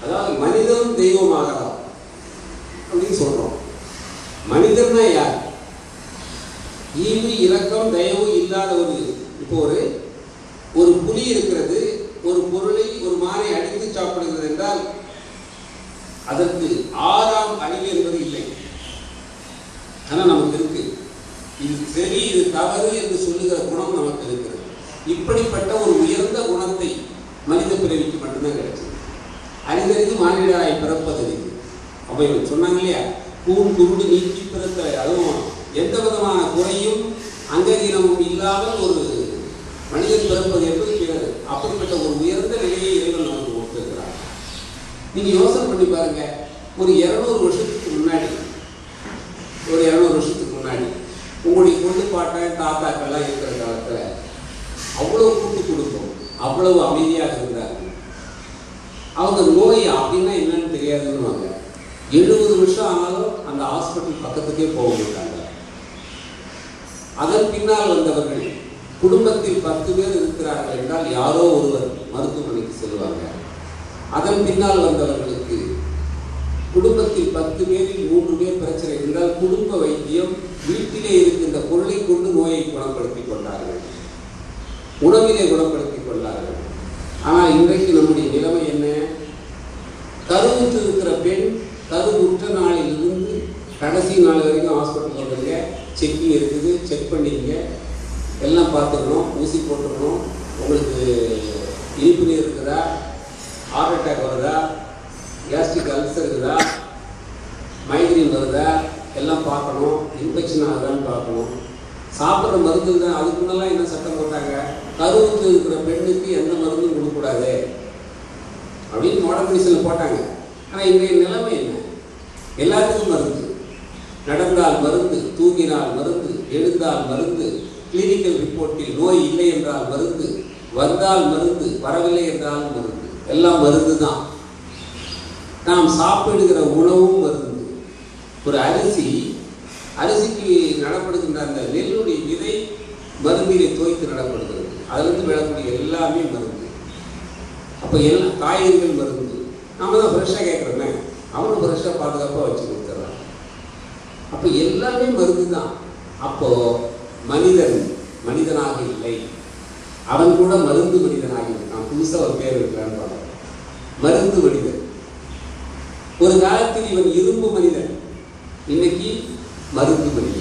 அதாவது மனிதனும் தெய்வமாகலாம் அப்படின்னு சொல்றோம். மனிதர்னா யார்? ஈவு இரக்கம் தயவு இல்லாத இப்போ ஒரு புலி இருக்கிறது, ஒரு பொருளை ஒரு மானை அடித்து சாப்பிடுகிறது என்றால் அதற்கு 6ஆம் அறிவு என்பது இல்லை. ஆனால் நமக்கு இருக்கு. இது சரி இது தவறு என்று சொல்லுகிற குணம் நமக்கு இருக்கிறது. இப்படிப்பட்ட ஒரு உயர்ந்த குணத்தை மனித பிறவிக்கு மட்டும்தான் கிடைச்சது. அறிந்தறிந்து மானிடராய் பிறப்பதறிவு. அவை சொன்னாங்க இல்லையா, கூண் குருடு நீக்கி பிறத்த, அதுவும் எந்த விதமான குறையும் அங்கதீனமும் இல்லாமல் ஒரு மனிதன் பிறப்பது என்பது பிறகு. அப்படிப்பட்ட ஒரு உயர்ந்த நிலையை இறைவன் நமக்கு கொடுத்திருக்கிறார். நீங்க யோசனை பண்ணி பாருங்க, ஒரு 200 வருஷத்துக்கு முன்னாடி உங்களுடைய கொண்டு பாட்டன் தாத்தாக்கள்லாம் இருக்கிற காலத்துல அவ்வளவு கூட்டு கொடுக்கும், அவ்வளவு அமைதியாக இருந்தார்கள். அவங்க நோய் அப்படின்னா என்னன்னு தெரியாதுன்னு 70 வருஷம் ஆனாலும் அந்த ஹாஸ்பிட்டல் பக்கத்துக்கே போக மாட்டாங்க. அதன் பின்னால் வந்தவர்கள் குடும்பத்தில் 10 பேர் இருக்கிறார்கள் என்றால் யாரோ ஒருவர் மருத்துவமனைக்கு செல்வாங்க. அதன் பின்னால் வந்தவர்களுக்கு குடும்பத்தில் 10 பேரில் 3 பேர் பிரச்சனை இருந்தால் குடும்ப வைத்தியம் வீட்டிலே இருக்கின்ற பொருளை கொண்டு நோயை குணப்படுத்திக் கொண்டார்கள், உணவிலே குணப்படுத்திக் கொண்டார்கள். ஆனால் இன்றைக்கு நம்முடைய நிலைமை என்ன? கருவுற்று இருக்கிற பெண் கருவுற்ற நாளில் இருந்து கடைசி நாள் வரைக்கும் ஹாஸ்பிட்டல் வந்துருங்க, செக்கிங் இருக்குது, செக் பண்ணிங்க, எல்லாம் பார்த்துக்கணும், ஊசி போட்டுக்கணும், உங்களுக்கு இனிப்பு நீர் இருக்குதா, ஹார்ட் அட்டாக் வருதா, கேஸ்ட்ரிக் அல்சர் இருக்குதா, மைக்ரேன் வருதா, எல்லாம் பார்க்கணும், இன்ஃபெக்ஷன் ஆகுதான்னு பார்க்கணும். சாப்பிட்ற மருந்து தான். அதுக்கு முன்னெல்லாம் என்ன சட்டம் போட்டாங்க, கருவுற்று இருக்கிற பெண்ணுக்கு எந்த மருந்தும் கொடுக்கக்கூடாது அப்படின்னு மாடர்ன் மெடிசனில் போட்டாங்க. ஆனால் இன்றைய நிலைமை என்ன? எல்லாத்துக்கும் மருந்து. நடந்தால் மருந்து, தூங்கினால் மருந்து, எழுந்தால் மருந்து, கிளினிக்கல் ரிப்போர்ட்டில் நோய் இல்லை என்றால் மருந்து, வந்தால் மருந்து, வரவில்லை என்றால் மருந்து, எல்லாம் மருந்து தான். நாம் சாப்பிடுகிற உணவும் மருந்து. ஒரு அரிசிக்கு நடப்படுகின்ற அந்த நெல்லுடைய விதை மருந்திலே தோய்த்து நடப்படுகிறது. அதிலிருந்து விளக்கூடிய எல்லாமே மருந்து. அப்போ எல்லாம் காய்கறிகள் மருந்து. நாம தான் ஃப்ரெஷ்ஷாக கேட்குறோமே, அவனும் ஃப்ரெஷ்ஷாக பாதுகாப்பாக வச்சு கொடுத்துட்றான். அப்போ எல்லாமே மருந்து தான். அப்போ மனிதன் மனிதனாக இல்லை, அவன் கூட மருந்து மனிதனாகி இருக்கான். புதுசாக ஒரு பேர் இருக்கிறான்னு பார்க்கலாம், மருந்து மனிதன். ஒரு காலத்தில் இவன் இரும்பு மனிதன், இன்னைக்கு மருந்து மனிதன்.